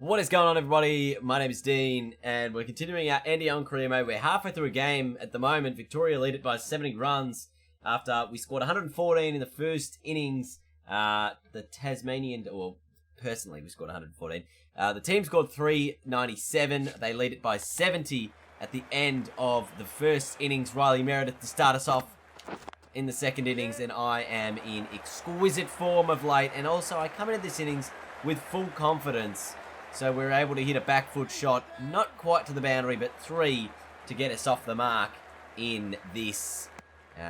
What is going on, everybody? My name is Dean, and we're continuing our Andy on career mode. We're halfway through a game at the moment. Victoria lead it by 70 runs after we scored 114 in the first innings. The Tasmanian, or personally, we scored 114. The team scored 397. They lead it by 70 at the end of the first innings. Riley Meredith to start us off in the second innings, and I am in exquisite form of late. And also, I come into this innings with full confidence. So we're able to hit a back foot shot, not quite to the boundary, but 3 to get us off the mark in this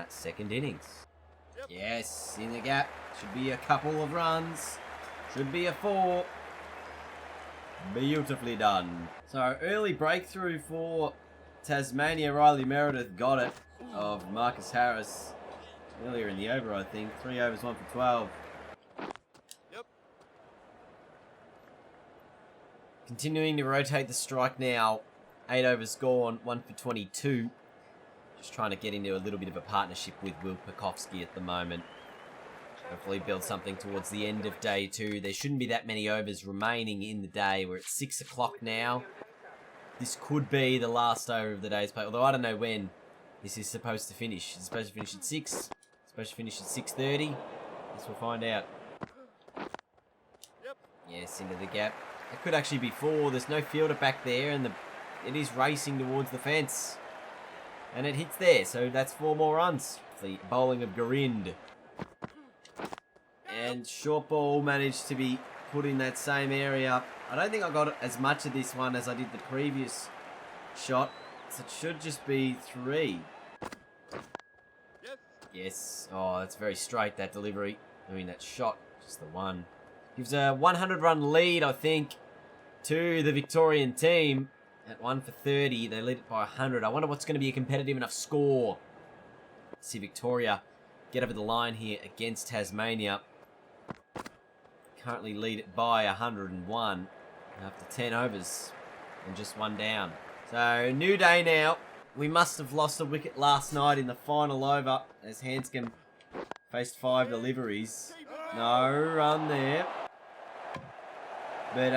second innings. Yes, in the gap. Should be a couple of runs. Should be a 4. Beautifully done. So early breakthrough for Tasmania. Riley Meredith got it of Marcus Harris earlier in the over, I think. 3 overs, 1 for 12. Continuing to rotate the strike now. 8 overs gone, 1 for 22. Just trying to get into a little bit of a partnership with Will Pekovsky at the moment. Hopefully build something towards the end of day 2. There shouldn't be that many overs remaining in the day. We're at 6 o'clock now. This could be the last over of the day's play. Although I don't know when this is supposed to finish. It's supposed to finish at 6. It's supposed to finish at 6:30. Guess we'll find out. Yes, into the gap. It could actually be 4. There's no fielder back there, and it is racing towards the fence. And it hits there, so that's 4 more runs. The bowling of Gurind. And short ball managed to be put in that same area. I don't think I got as much of this one as I did the previous shot, so it should just be 3. Yes. Oh, that's very straight, that delivery. I mean, that shot, just the one. Gives a 100-run lead, I think, to the Victorian team. At 1 for 30, they lead it by 100. I wonder what's going to be a competitive enough score. Let's see Victoria get over the line here against Tasmania. Currently lead it by 101 after 10 overs and just 1 down. So, new day now. We must have lost a wicket last night in the final over as Hanscom faced 5 deliveries. No run there. But,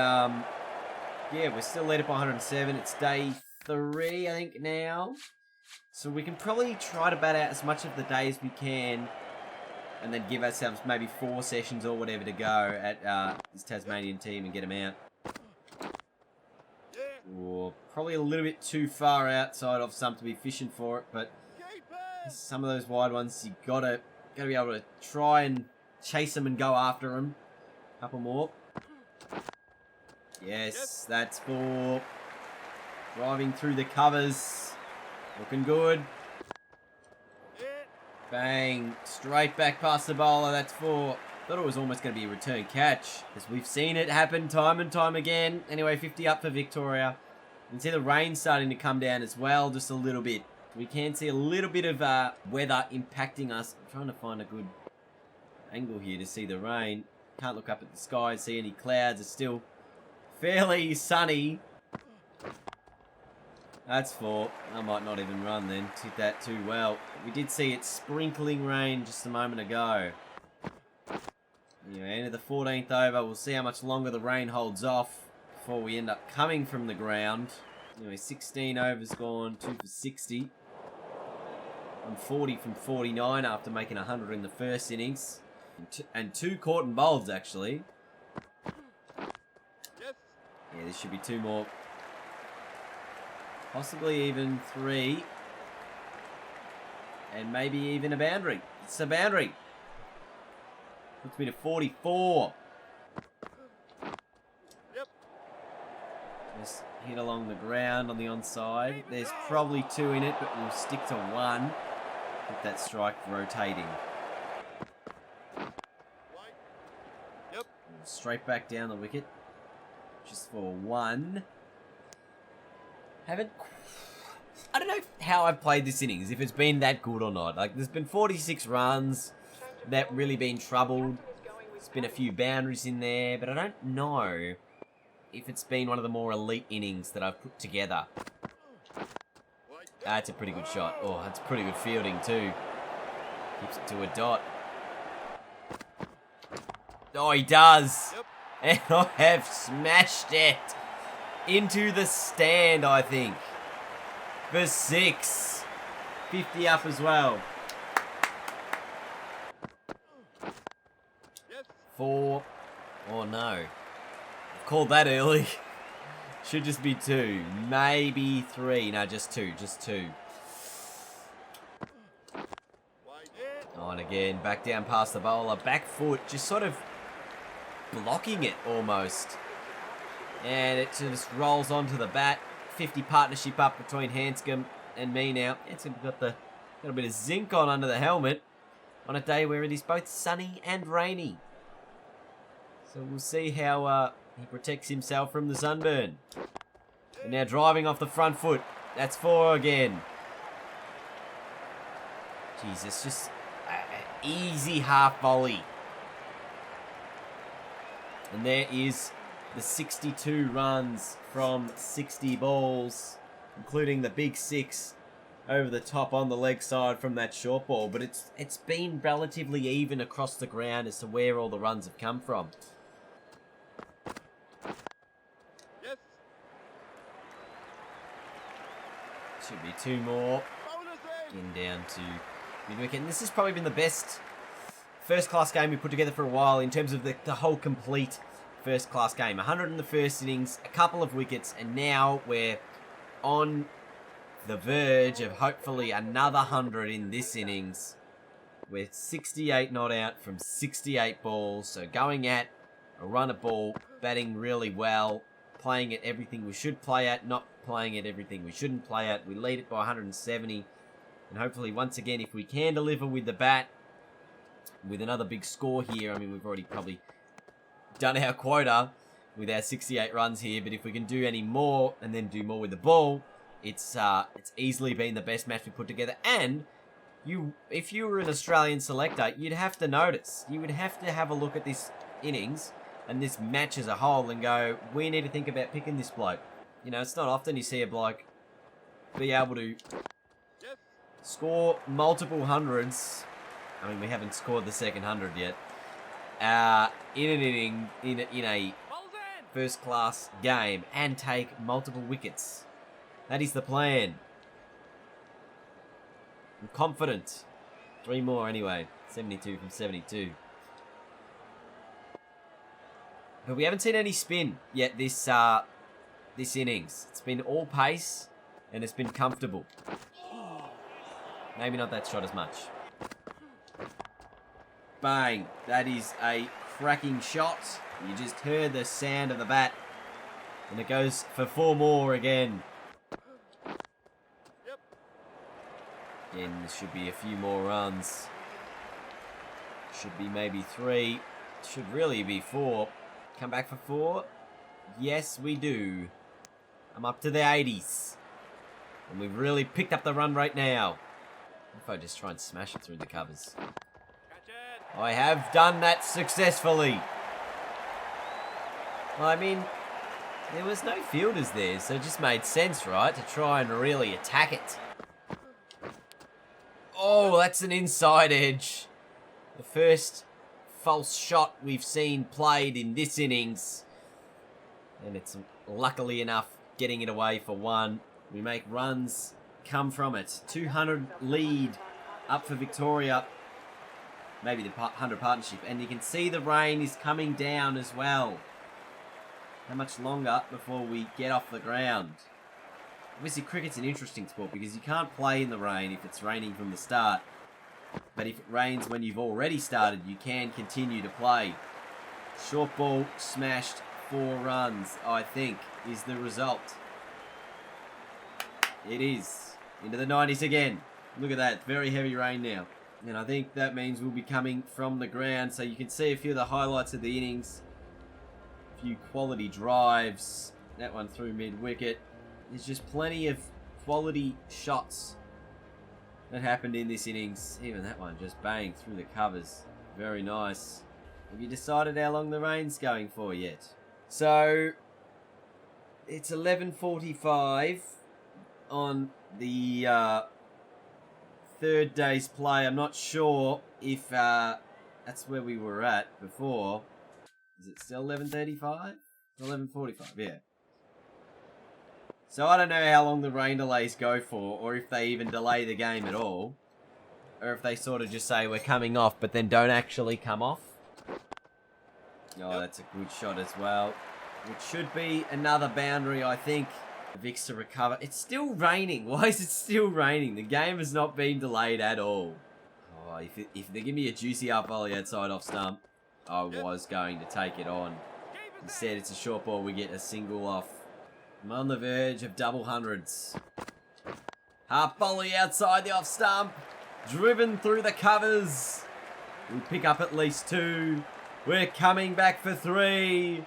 yeah, we're still led up by 107. It's day 3, I think, now. So we can probably try to bat out as much of the day as we can and then give ourselves maybe 4 sessions or whatever to go at this Tasmanian team and get them out. Or probably a little bit too far outside of some to be fishing for it, but some of those wide ones, you gotta be able to try and chase them and go after them. Couple more. Yes, that's 4. Driving through the covers. Looking good. Bang. Straight back past the bowler. That's 4. Thought it was almost going to be a return catch, because we've seen it happen time and time again. Anyway, 50 up for Victoria. You can see the rain starting to come down as well, just a little bit. We can see a little bit of weather impacting us. I'm trying to find a good angle here to see the rain. Can't look up at the sky and see any clouds. It's still fairly sunny. That's 4. I might not even run then. Hit that too well. We did see it sprinkling rain just a moment ago. Anyway, into the 14th over. We'll see how much longer the rain holds off before we end up coming from the ground. Anyway, 16 overs gone. 2 for 60. I'm 40 from 49 after making 100 in the first innings. And 2 caught and bowled, actually. Yeah, this should be 2 more. Possibly even 3. And maybe even a boundary. It's a boundary. Puts me to 44. Just hit along the ground on the onside. There's probably 2 in it, but we'll stick to 1. Get that strike rotating. Straight back down the wicket. Just for 1. I don't know how I've played this innings, if it's been that good or not. Like, there's been 46 runs. That really been troubled. There's been a few boundaries in there, but I don't know if it's been one of the more elite innings that I've put together. That's a pretty good shot. Oh, that's pretty good fielding too. Keeps it to a dot. Oh, he does. And I have smashed it into the stand, I think. For 6. 50 up as well. 4. Oh no. I've called that early. Should just be 2. Maybe 3. No, just 2. Just 2. Oh, and again, back down past the bowler. Back foot, just sort of blocking it almost. And it just rolls onto the bat. 50 partnership up between Hanscom and me now. Hanscom got a bit of zinc on under the helmet on a day where it is both sunny and rainy. So we'll see how he protects himself from the sunburn. And now driving off the front foot. That's 4 again. Jesus, just an easy half volley. And there is the 62 runs from 60 balls, including the big 6 over the top on the leg side from that short ball. But it's been relatively even across the ground as to where all the runs have come from. Yes. Should be 2 more. Getting down to mid-wicket. And this has probably been the best first-class game we put together for a while in terms of the whole complete first-class game. 100 in the first innings, a couple of wickets, and now we're on the verge of hopefully another 100 in this innings. We're 68 not out from 68 balls, so going at a run of ball, batting really well, playing at everything we should play at, not playing at everything we shouldn't play at. We lead it by 170, and hopefully once again, if we can deliver with the bat, with another big score here, I mean, we've already probably done our quota with our 68 runs here, but if we can do any more and then do more with the ball, it's easily been the best match we put together. And if you were an Australian selector, you'd have to notice. You would have to have a look at this innings and this match as a whole and go, we need to think about picking this bloke. You know, it's not often you see a bloke be able to score multiple hundreds. I mean, we haven't scored the second 100 yet. In an inning, in a first-class game, and take multiple wickets. That is the plan. I'm confident. 3 more anyway. 72 from 72. But we haven't seen any spin yet this innings. It's been all pace, and it's been comfortable. Maybe not that shot as much. Bang. That is a cracking shot. You just heard the sound of the bat. And it goes for 4 more again. Again, there should be a few more runs. Should be maybe 3. Should really be 4. Come back for 4. Yes, we do. I'm up to the 80s. And we've really picked up the run rate now. If I just try and smash it through the covers. I have done that successfully. Well, I mean, there was no fielders there, so it just made sense, right, to try and really attack it. Oh, that's an inside edge. The first false shot we've seen played in this innings. And it's luckily enough getting it away for 1. We make runs come from it. 200 lead up for Victoria. Maybe the 100 partnership. And you can see the rain is coming down as well. How much longer before we get off the ground? Obviously, cricket's an interesting sport because you can't play in the rain if it's raining from the start. But if it rains when you've already started, you can continue to play. Short ball smashed, 4 runs, I think, is the result. It is. Into the 90s again. Look at that. Very heavy rain now. And I think that means we'll be coming from the ground. So you can see a few of the highlights of the innings. A few quality drives. That one through mid-wicket. There's just plenty of quality shots that happened in this innings. Even that one just banged through the covers. Very nice. Have you decided how long the rain's going for yet? So, it's 11:45 on the 3rd day's play. I'm not sure if that's where we were at before. Is it still 11:35? 11:45, yeah. So I don't know how long the rain delays go for, or if they even delay the game at all. Or if they sort of just say we're coming off, but then don't actually come off. Oh, that's a good shot as well. Which should be another boundary, I think. Vic's to recover. It's still raining. Why is it still raining? The game has not been delayed at all. Oh, if they give me a juicy up volley outside off stump, I was going to take it on. Instead, it's a short ball. We get a single off. I'm on the verge of double hundreds. Half volley outside the off stump. Driven through the covers. We pick up at least 2. We're coming back for 3.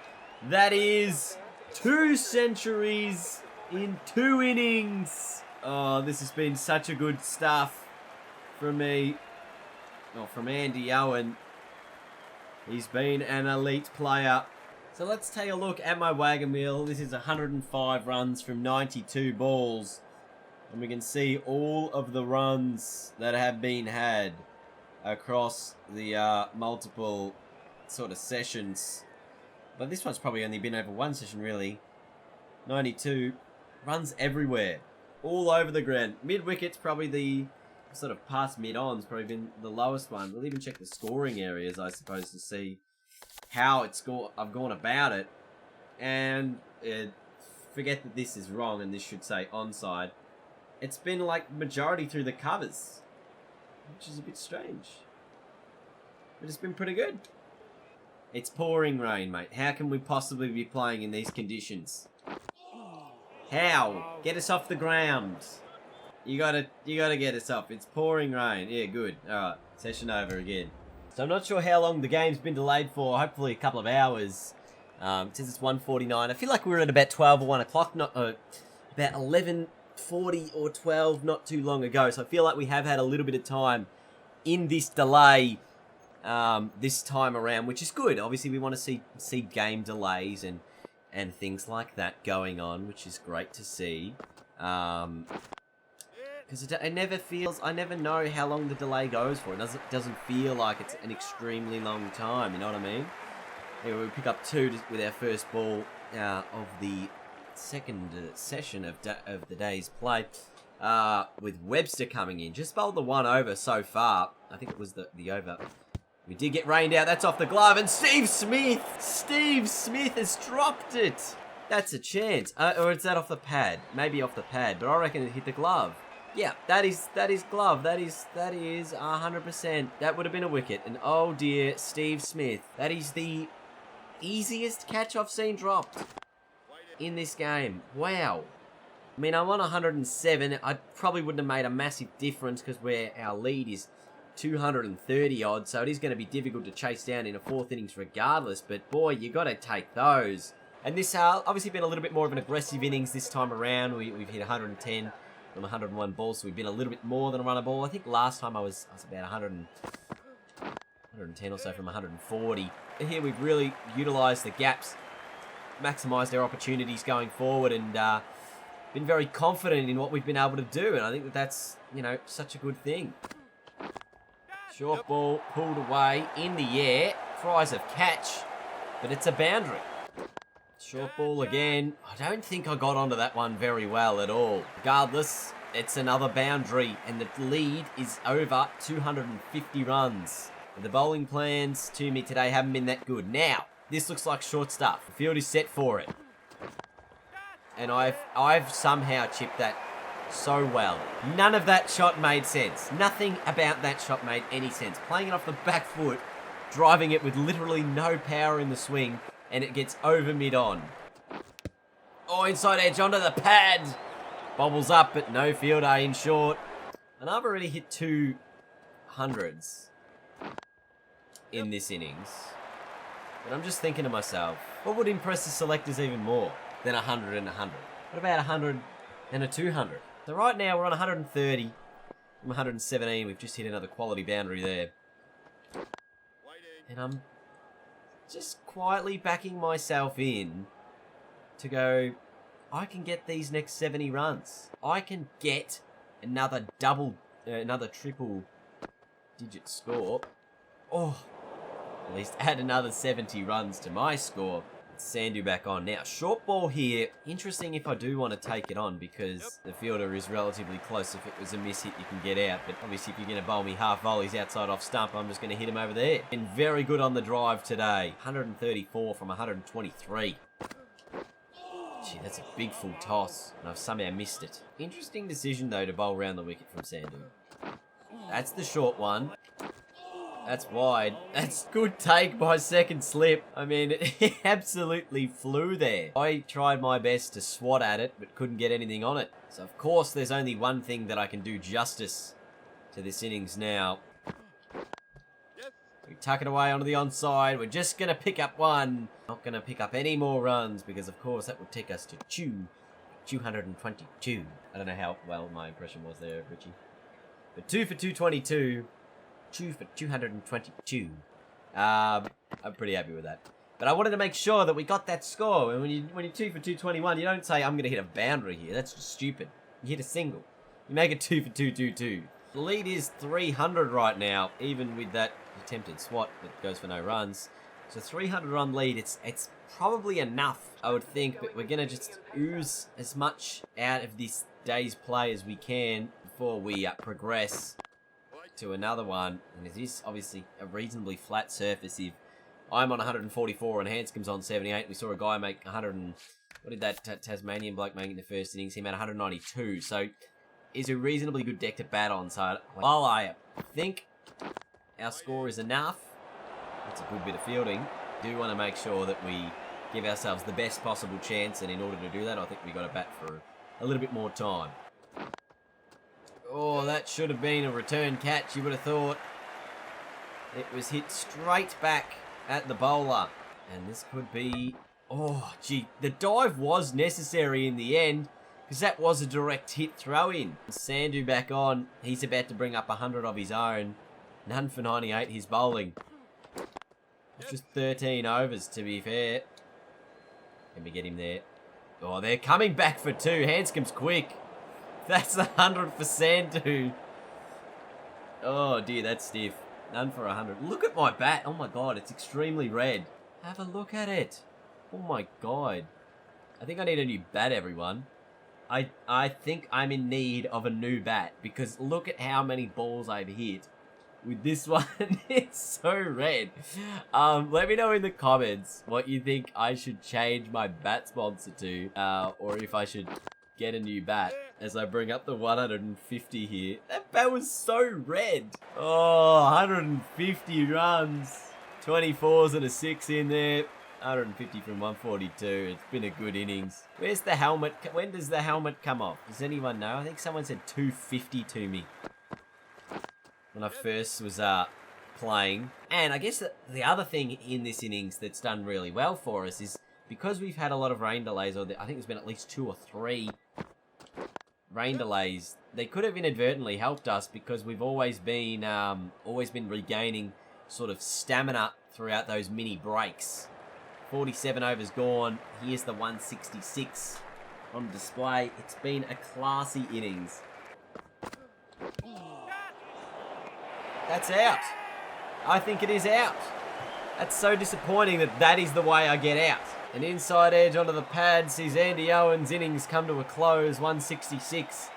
That is 2 centuries in 2 innings. Oh, this has been such a good stuff from me. Oh, from Andy Owen. He's been an elite player. So let's take a look at my wagon wheel. This is 105 runs from 92 balls. And we can see all of the runs that have been had across the multiple sort of sessions. But this one's probably only been over 1 session, really. 92 runs everywhere. All over the ground. Mid-wicket's probably the sort of past mid-on's probably been the lowest one. We'll even check the scoring areas, I suppose, to see how I've gone about it. And forget that this is wrong and this should say onside. It's been like majority through the covers, which is a bit strange. But it's been pretty good. It's pouring rain, mate. How can we possibly be playing in these conditions? How? Get us off the ground. You gotta get us up. It's pouring rain. Yeah, good. Alright, session over again. So I'm not sure how long the game's been delayed for. Hopefully a couple of hours. Since it's 1:49. I feel like we were at about 12 or 1 o'clock. Not about 11:40 or 12 not too long ago. So I feel like we have had a little bit of time in this delay this time around, which is good. Obviously, we want to see game delays and things like that going on, which is great to see. Because it never feels, I never know how long the delay goes for. It doesn't feel like it's an extremely long time, you know what I mean? Anyway, we pick up 2 with our first ball of the second session of the day's play, with Webster coming in. Just bowled the 1 over so far. I think it was the over. We did get rained out. That's off the glove. And Steve Smith has dropped it. That's a chance. Or is that off the pad? Maybe off the pad, but I reckon it hit the glove. Yeah, that is glove. That is 100%. That would have been a wicket. And oh dear, Steve Smith. That is the easiest catch I've seen dropped in this game. Wow. I mean, I'm on 107. I probably wouldn't have made a massive difference because our lead is 230 odd, so it is going to be difficult to chase down in a 4th innings regardless. But boy, you got to take those. And this obviously been a little bit more of an aggressive innings this time around. We've hit 110 from 101 balls, so we've been a little bit more than a run a ball. I think last time I was about 110 or so from 140. Here we've really utilised the gaps, maximised our opportunities going forward, and been very confident in what we've been able to do. And I think that's such a good thing. Short ball pulled away in the air. Cries of catch, but it's a boundary. Short ball again. I don't think I got onto that one very well at all. Regardless, it's another boundary, and the lead is over 250 runs. And the bowling plans to me today haven't been that good. Now, this looks like short stuff. The field is set for it. And I've somehow chipped that so well. None of that shot made sense. Nothing about that shot made any sense. Playing it off the back foot, driving it with literally no power in the swing, and it gets over mid-on. Oh, inside edge onto the pad. Bobbles up, but no fielder in short. And I've already hit 200s in this innings. But I'm just thinking to myself, what would impress the selectors even more than 100 and 100? What about 100 and a 200? So right now we're on 130 from 117. We've just hit another quality boundary there. And I'm just quietly backing myself in to go, I can get these next 70 runs. I can get another triple digit score. Oh, At least add another 70 runs to my score. Sandu back on. Now, short ball here. Interesting if I do want to take it on because the fielder is relatively close. If it was a miss hit, you can get out. But obviously, if you're going to bowl me half volleys outside off stump, I'm just going to hit him over there. Been very good on the drive today. 134 from 123. Gee, that's a big full toss, and I've somehow missed it. Interesting decision, though, to bowl round the wicket from Sandu. That's the short one. That's wide. That's good take by second slip. I mean, it absolutely flew there. I tried my best to swat at it, but couldn't get anything on it. So, of course, there's only one thing that I can do justice to this innings now. We tuck it away onto the onside. We're just going to pick up one. Not going to pick up any more runs because, of course, that would take us to 222. I don't know how well my impression was there, Richie. But 2 for 222. 2 for 222. I'm pretty happy with that. But I wanted to make sure that we got that score. And when you're 2 for 221, you don't say, I'm going to hit a boundary here. That's just stupid. You hit a single. You make it 2 for 222. The lead is 300 right now, even with that attempted swat that goes for no runs. So 300 run lead, it's probably enough, I would think. But we're going to just ooze as much out of this day's play as we can before we progress to another one, and it is obviously a reasonably flat surface. If I'm on 144 and Hanscom's on 78, we saw a guy make 100 and, what did that Tasmanian bloke make in the first innings? He made 192, so it's a reasonably good deck to bat on. So while I think our score is enough, it's a good bit of fielding, do want to make sure that we give ourselves the best possible chance, and in order to do that, I think we've got to bat for a little bit more time. Oh, that should have been a return catch, you would have thought. It was hit straight back at the bowler. And this could be... Oh, gee, the dive was necessary in the end, because that was a direct hit throw-in. Sandu back on. He's about to bring up 100 of his own. None for 98, he's bowling. It's just 13 overs, to be fair. Can we get him there? Oh, they're coming back for 2. Hanscom's quick. That's 100 for Sandu. Oh dear, that's stiff. None for 100. Look at my bat. Oh my god, it's extremely red. Have a look at it. Oh my god. I think I need a new bat, everyone. I think I'm in need of a new bat because look at how many balls I've hit with this one. It's so red. Let me know in the comments what you think I should change my bat sponsor to, or if I should get a new bat as I bring up the 150 here. That bat was so red. Oh, 150 runs. 24s and a 6 in there. 150 from 142. It's been a good innings. Where's the helmet? When does the helmet come off? Does anyone know? I think someone said 250 to me when I first was playing. And I guess the other thing in this innings that's done really well for us is because we've had a lot of rain delays, or I think there's been at least 2 or 3 rain delays, they could have inadvertently helped us because we've always been regaining sort of stamina throughout those mini breaks. 47 overs gone. Here's the 166 on display. It's been a classy innings. That's out. I think it is out. That's so disappointing that is the way I get out. An inside edge onto the pad sees Andy Owen's innings come to a close. 166.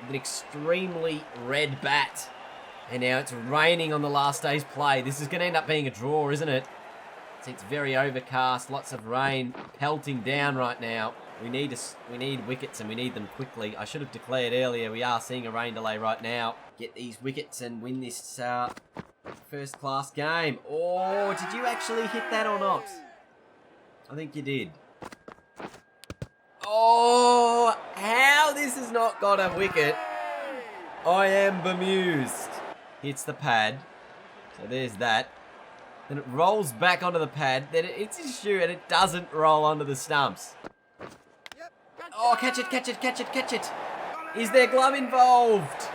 With an extremely red bat. And now it's raining on the last day's play. This is going to end up being a draw, isn't it? It's very overcast. Lots of rain pelting down right now. We need wickets and we need them quickly. I should have declared earlier we are seeing a rain delay right now. Get these wickets and win this first class game. Oh, did you actually hit that or not? I think you did. Oh, how this has not got a wicket. I am bemused. Hits the pad. So there's that. Then it rolls back onto the pad. Then it hits his shoe and it doesn't roll onto the stumps. Oh, catch it, catch it, catch it, catch it. Is there glove involved?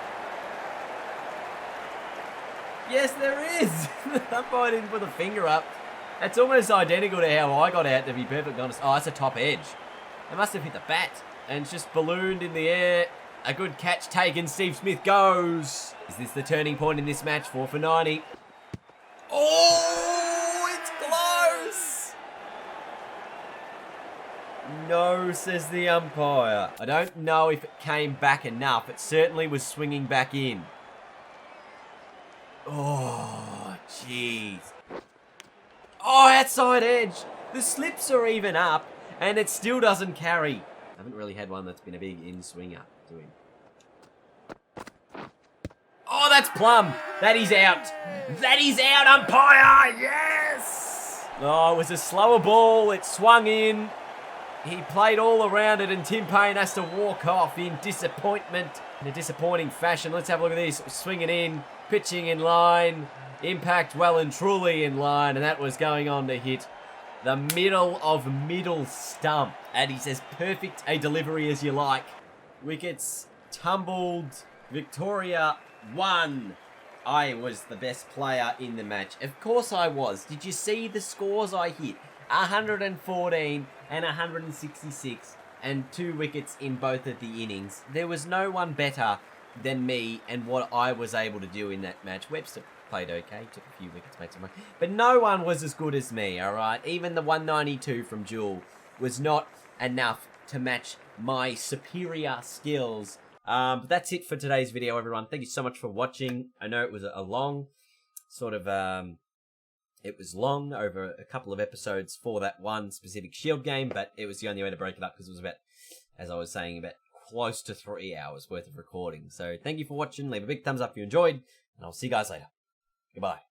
Yes, there is. The umpire didn't put the finger up. That's almost identical to how I got out, to be perfectly honest. Oh, that's a top edge. They must have hit the bat. And it's just ballooned in the air. A good catch taken. Steve Smith goes. Is this the turning point in this match? 4 for 90. Oh! No, says the umpire. I don't know if it came back enough. It certainly was swinging back in. Oh, jeez. Oh, outside edge. The slips are even up, and it still doesn't carry. I haven't really had one that's been a big in-swinger to him. Oh, that's plumb. That is out. That is out, umpire. Yes. Oh, it was a slower ball. It swung in. He played all around it, and Tim Payne has to walk off in disappointment, in a disappointing fashion. Let's have a look at this. Swinging in, pitching in line, impact well and truly in line, and that was going on to hit the middle of middle stump. And he's as perfect a delivery as you like. Wickets tumbled. Victoria won. I was the best player in the match. Of course I was. Did you see the scores I hit? 114 and 166 and 2 wickets in both of the innings. There was no one better than me and what I was able to do in that match. Webster played okay, took a few wickets, made some money, but no one was as good as me, alright? Even the 192 from Jewel was not enough to match my superior skills. But that's it for today's video, everyone. Thank you so much for watching. I know it was a long sort of it was long over a couple of episodes for that one specific Shield game, but it was the only way to break it up because it was about, as I was saying, about close to 3 hours worth of recording. So thank you for watching. Leave a big thumbs up if you enjoyed, and I'll see you guys later. Goodbye.